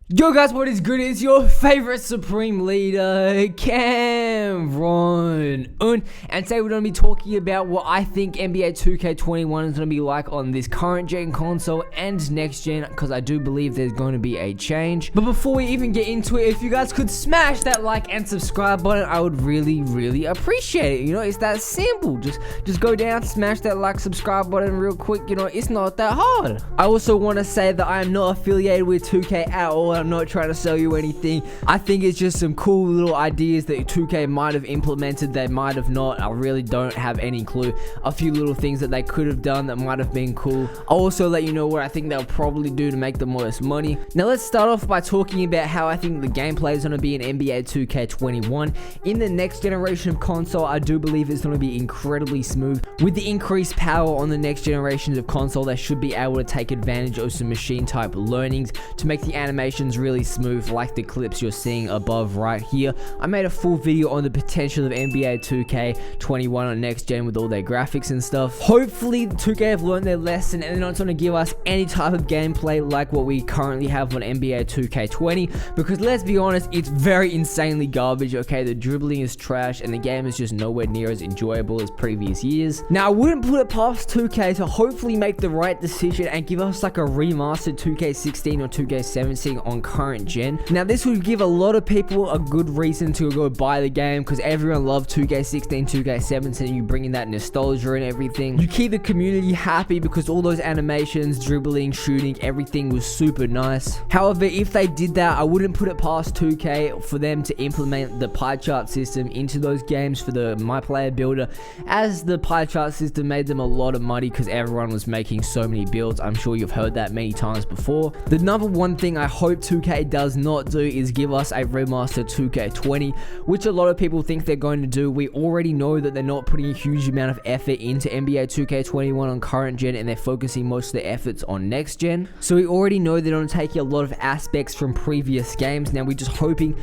Yo guys, what is good? It's your favorite supreme leader, Cameron. And today we're going to be talking about what I think NBA 2K21 is going to be like on this current gen console and next gen, because I do believe there's going to be a change. But before we even get into it, if you guys could smash that like and subscribe button, I would really appreciate it. You know, it's that simple. Just go down, smash that like, subscribe button real quick. You know, it's not that hard. I also want to say that I am not affiliated with 2K at all. I'm not trying to sell you anything. I think it's just some cool little ideas that 2K might have implemented, they might have not. I really don't have any clue. A few little things that they could have done that might have been cool. I'll also let you know what I think they'll probably do to make the most money. Now let's start off by talking about how I think the gameplay is going to be in NBA 2K21. In the next generation of console, I do believe it's going to be incredibly smooth. With the increased power on the next generations of console, they should be able to take advantage of some machine type learnings to make the animations really smooth, like the clips you're seeing above right here. I made a full video on the potential of NBA 2K21 on next gen with all their graphics and stuff. Hopefully 2K have learned their lesson and they're not going to give us any type of gameplay like what we currently have on NBA 2K20, because let's be honest, it's very insanely garbage. Okay, the dribbling is trash and the game is just nowhere near as enjoyable as previous years. Now I wouldn't put it past 2K to hopefully make the right decision and give us like a remastered 2K16 or 2K17 on current gen. Now this would give a lot of people a good reason to go buy the game, because everyone loved 2K16, 2K17. You bring in that nostalgia and everything. You keep the community happy because all those animations, dribbling, shooting, everything was super nice. However, if they did that, I wouldn't put it past 2K for them to implement the pie chart system into those games for the My Player Builder, as the pie chart system made them a lot of money because everyone was making so many builds. I'm sure you've heard that many times before. The number one thing I hope 2K does not do is give us a remastered 2K20, which a lot of people think they're going to do. We already know that they're not putting a huge amount of effort into NBA 2K21 on current gen, and they're focusing most of their efforts on next gen. So we already know they're going to take a lot of aspects from previous games. Now I'm just hoping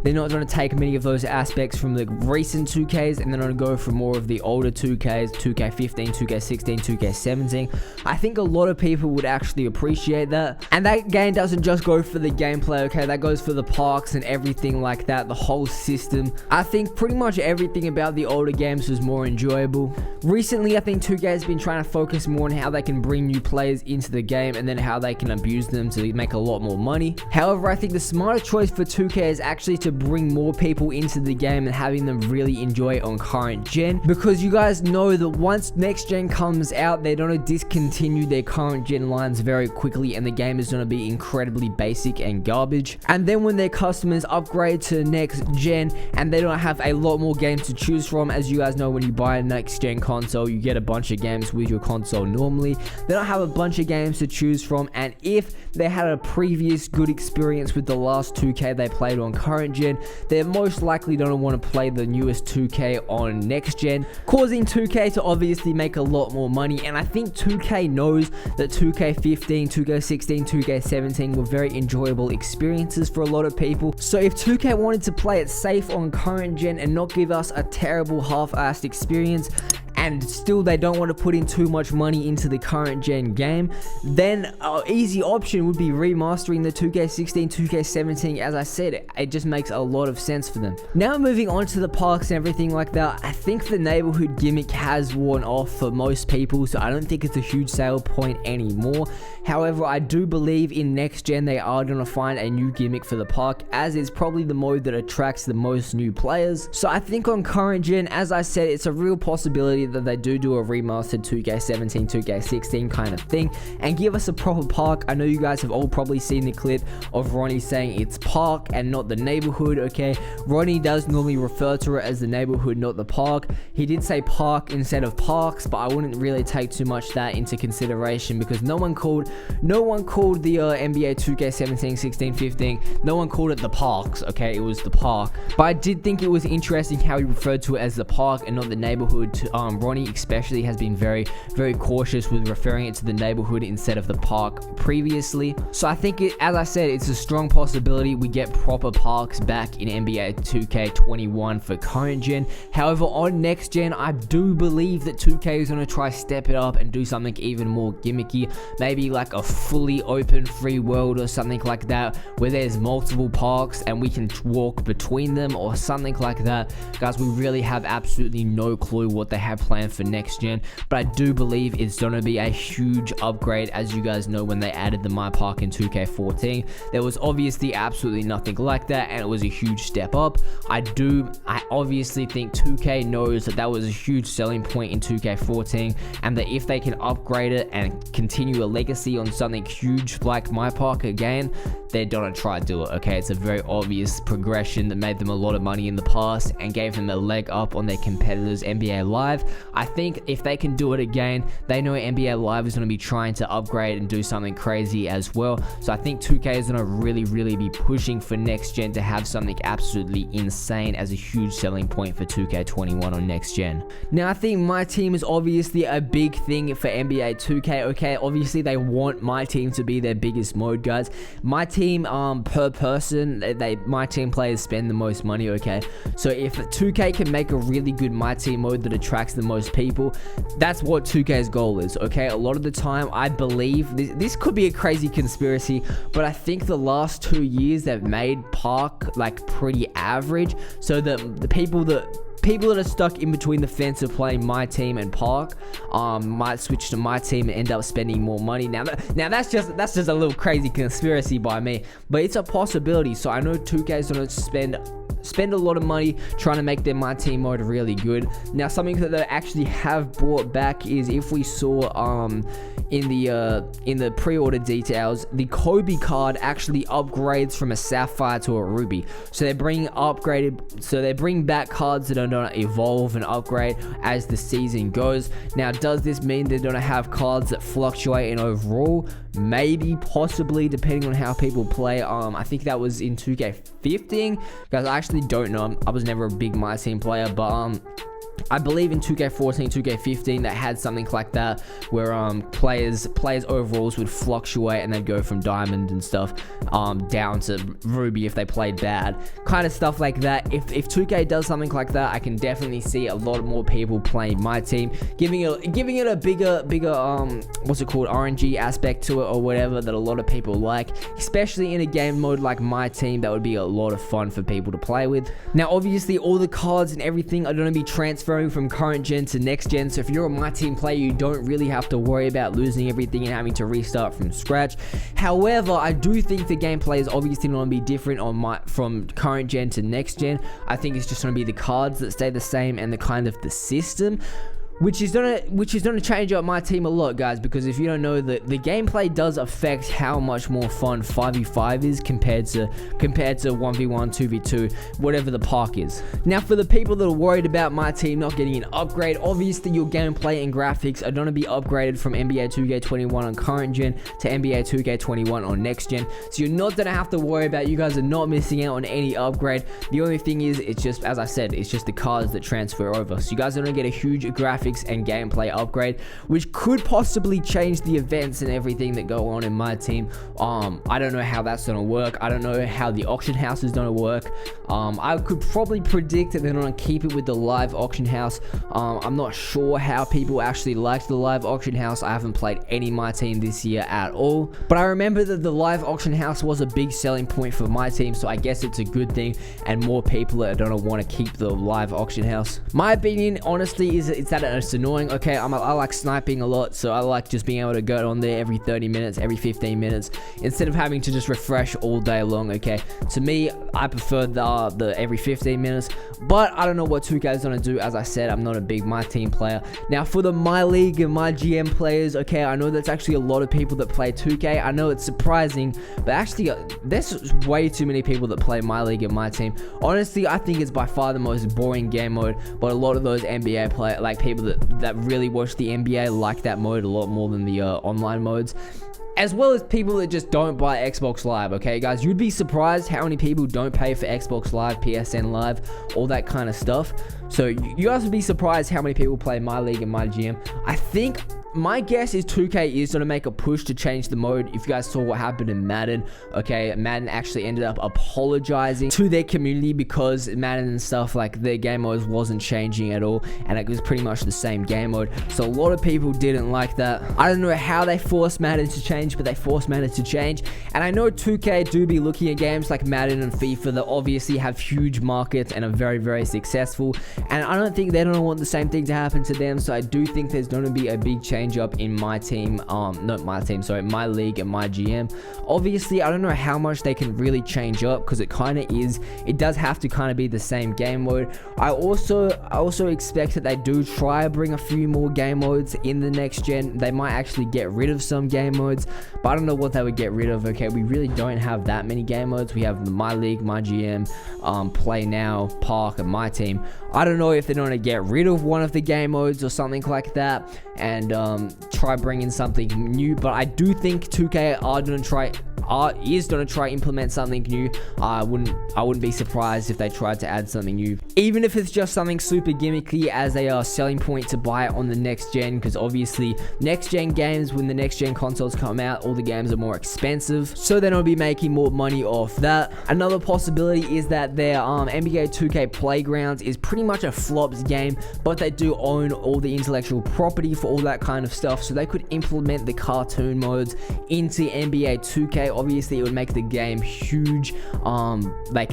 they're not going to take many of those aspects from the recent 2Ks and they're going to go for more of the older 2Ks, 2K15, 2K16, 2K17. I think a lot of people would actually appreciate that. And that game doesn't just go for the gameplay, okay, that goes for the parks and everything like that, the whole system. I think pretty much everything about the older games was more enjoyable. Recently, I think 2K has been trying to focus more on how they can bring new players into the game and then how they can abuse them to make a lot more money. However, I think the smarter choice for 2K is actually to bring more people into the game and having them really enjoy it on current gen, because you guys know that once next gen comes out, they're going to discontinue their current gen lines very quickly and the game is going to be incredibly basic and garbage. And then when their customers upgrade to next gen and they don't have a lot more games to choose from, as you guys know, when you buy a next gen console you get a bunch of games with your console. Normally they don't have a bunch of games to choose from, and if they had a previous good experience with the last 2K they played on current gen, they're most likely going to want to play the newest 2K on next gen, causing 2K to obviously make a lot more money. And I think 2K knows that 2K15, 2K16, 2K17 were very enjoyable experiences for a lot of people. So if 2K wanted to play it safe on current gen and not give us a terrible half-assed experience, and still they don't want to put in too much money into the current gen game, then an easy option would be remastering the 2K16, 2K17. As I said, it just makes a lot of sense for them. Now moving on to the parks and everything like that, I think the neighborhood gimmick has worn off for most people, so I don't think it's a huge sale point anymore. However, I do believe in next gen they are going to find a new gimmick for the park, as it's probably the mode that attracts the most new players. So I think on current gen, as I said, it's a real possibility that they do a remastered 2K17, 2K16 kind of thing and give us a proper park. I know you guys have all probably seen the clip of Ronnie saying it's park and not the neighborhood. Okay, Ronnie does normally refer to it as the neighborhood, not the park. He did say park instead of parks, but I wouldn't really take too much that into consideration, because no one called the NBA 2K17, 16, 15, no one called it the parks. Okay, it was the park. But I did think it was interesting how he referred to it as the park and not the neighborhood Ronnie especially has been very, very cautious with referring it to the neighborhood instead of the park previously. So I think, as I said, it's a strong possibility we get proper parks back in NBA 2K21 for current gen. However, on next gen, I do believe that 2K is going to try step it up and do something even more gimmicky, maybe like a fully open free world or something like that, where there's multiple parks and we can walk between them or something like that. Guys, we really have absolutely no clue what they have planned for next gen, but I do believe it's going to be a huge upgrade. As you guys know, when they added the My Park in 2K14, there was obviously absolutely nothing like that, and it was a huge step up. I obviously think 2K knows that was a huge selling point in 2K14, and that if they can upgrade it and continue a legacy on something huge like My Park again, they're gonna try to do it. Okay, it's a very obvious progression that made them a lot of money in the past and gave them a leg up on their competitors NBA Live. I think if they can do it again, they know NBA Live is going to be trying to upgrade and do something crazy as well. So I think 2K is going to really be pushing for next gen to have something absolutely insane as a huge selling point for 2K21 on next gen. Now, I think My Team is obviously a big thing for NBA 2K. Okay, obviously they want My Team to be their biggest mode, guys. My Team per person, My Team players spend the most money. Okay, so if 2K can make a really good My Team mode that attracts the most people, that's what 2K's goal is. Okay, a lot of the time I believe this could be a crazy conspiracy, but I think the last 2 years they've made Park like pretty average, so that the people that are stuck in between the fence of playing My Team and Park might switch to My Team and end up spending more money. Now that's just a little crazy conspiracy by me, but it's a possibility. So I know 2K is going to spend a lot of money trying to make their My Team mode really good. Now, something that they actually have brought back is, if we saw in the pre-order details, the Kobe card actually upgrades from a sapphire to a ruby. So they're bringing back cards that are going to evolve and upgrade as the season goes. Now, does this mean they're going to have cards that fluctuate in overall? Maybe, possibly, depending on how people play. I think that was in 2K15. Guys, I actually don't know. I was never a big My Team player, but I believe in 2K14, 2K15, they had something like that, where players overalls would fluctuate and they'd go from diamond and stuff down to ruby if they played bad, kind of stuff like that. If 2K does something like that, I can definitely see a lot more people playing My Team, giving it a bigger what's it called, RNG aspect to it or whatever that a lot of people like, especially in a game mode like My Team. That would be a lot of fun for people to play with. Now, obviously, all the cards and everything are going to be transferring from current gen to next gen, so if you're a My Team player, you don't really have to worry about losing everything and having to restart from scratch. However, I do think the gameplay is obviously going to be different from current gen to next gen. I think it's just going to be the cards that stay the same and the kind of the system, which is gonna change up My Team a lot, guys, because if you don't know, the gameplay does affect how much more fun 5v5 is compared to 1v1, 2v2, whatever the park is. Now, for the people that are worried about My Team not getting an upgrade, obviously your gameplay and graphics are gonna be upgraded from NBA 2K21 on current gen to NBA 2K21 on next gen, so you're not gonna have to worry about, you guys are not missing out on any upgrade. The only thing is, it's just, as I said, it's just the cards that transfer over, so you guys are gonna get a huge graphics and gameplay upgrade, which could possibly change the events and everything that go on in My Team. I don't know how that's gonna work. I don't know how the auction house is gonna work. I could probably predict that they're gonna keep it with the live auction house. I'm not sure how people actually like the live auction house. I haven't played any My Team this year at all, but I remember that the live auction house was a big selling point for My Team, so I guess it's a good thing, and more people are gonna want to keep the live auction house. My opinion, honestly, is it's that it's annoying. Okay, I like sniping a lot, so I like just being able to go on there every 30 minutes, every 15 minutes, instead of having to just refresh all day long. Okay, to me, I prefer the every 15 minutes, but I don't know what 2K is gonna do. As I said, I'm not a big My Team player. Now, for the My League and My GM players, okay, I know that's actually a lot of people that play 2K. I know it's surprising, but actually there's way too many people that play My League and My Team. Honestly, I think it's by far the most boring game mode, but a lot of those NBA people that really watch the NBA like that mode a lot more than the online modes. as well as people that just don't buy Xbox Live. Okay, guys, you'd be surprised how many people don't pay for Xbox Live, PSN Live, all that kind of stuff. So you guys would be surprised how many people play My League and My GM. I think my guess is 2K is going to make a push to change the mode. If you guys saw what happened in Madden, okay, Madden actually ended up apologizing to their community because Madden and stuff, like, their game mode wasn't changing at all, and it was pretty much the same game mode. So a lot of people didn't like that. I don't know how they forced Madden to change, but they forced Madden to change. And I know 2K do be looking at games like Madden and FIFA that obviously have huge markets and are very, very successful, and I don't think they don't want the same thing to happen to them. So I do think there's going to be a big change up in my team, not my team, sorry, My League and My GM. Obviously, I don't know how much they can really change up, because it kind of is, it does have to kind of be the same game mode. I also expect that they do try to bring a few more game modes in the next gen. They might actually get rid of some game modes, but I don't know what they would get rid of. Okay, we really don't have that many game modes. We have the My League, My GM, Play Now, Park, and My Team. I don't know if they're going to get rid of one of the game modes or something like that, and try bringing something new. But I do think 2K is going to try implement something new. I wouldn't be surprised if they tried to add something new, even if it's just something super gimmicky as a selling point to buy it on the next gen, because obviously next gen games, when the next gen consoles come out, all the games are more expensive, so they're going to be making more money off that. Another possibility is that their NBA 2K Playgrounds is pretty much a flops game, but they do own all the intellectual property for all that kind of stuff, so they could implement the cartoon modes into NBA 2K. Obviously, it would make the game huge, like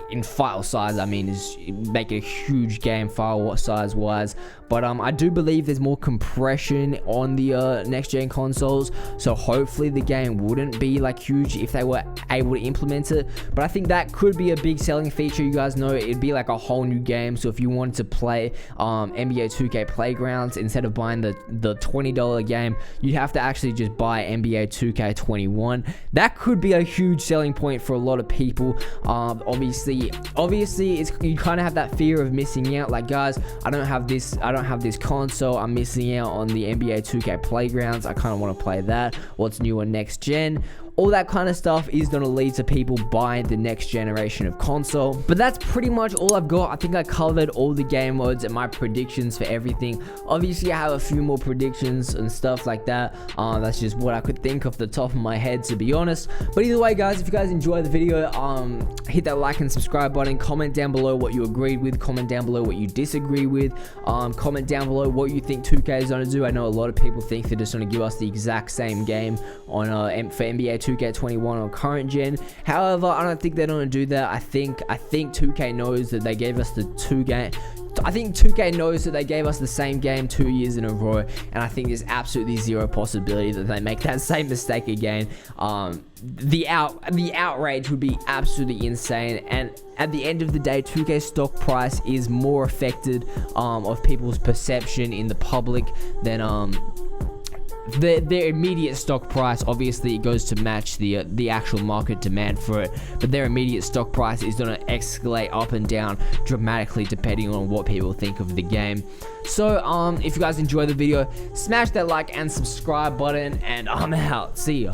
in file size. I mean, is make a huge game file size wise. But I do believe there's more compression on the next gen consoles, so hopefully the game wouldn't be like huge if they were able to implement it. But I think that could be a big selling feature. You guys know it'd be like a whole new game. So if you wanted to play NBA 2K Playgrounds, instead of buying the $20 game, you'd have to actually just buy NBA 2K21. That could be a huge selling point for a lot of people. Obviously it's, you kind of have that fear of missing out. Like, guys, I don't have this console, I'm missing out on the NBA 2K Playgrounds, I kind of want to play that. What's new on next gen? All that kind of stuff is going to lead to people buying the next generation of console. But that's pretty much all I've got. I think I covered all the game modes and my predictions for everything. Obviously, I have a few more predictions and stuff like that. That's just what I could think off the top of my head, to be honest. But either way, guys, if you guys enjoyed the video, hit that like and subscribe button. Comment down below what you agreed with. Comment down below what you disagree with. Comment down below what you think 2K is going to do. I know a lot of people think they're just going to give us the exact same game on for NBA 2K21 on current gen. However, I don't think they're going to do that. I think 2K knows that they gave us the I think 2K knows that they gave us the same game 2 years in a row, and I think there's absolutely zero possibility that they make that same mistake again. The outrage would be absolutely insane, and at the end of the day, 2K stock price is more affected of people's perception in the public than their immediate stock price. Obviously, it goes to match the actual market demand for it, but their immediate stock price is going to escalate up and down dramatically depending on what people think of the game. So if you guys enjoy the video, smash that like and subscribe button, and I'm out. See ya.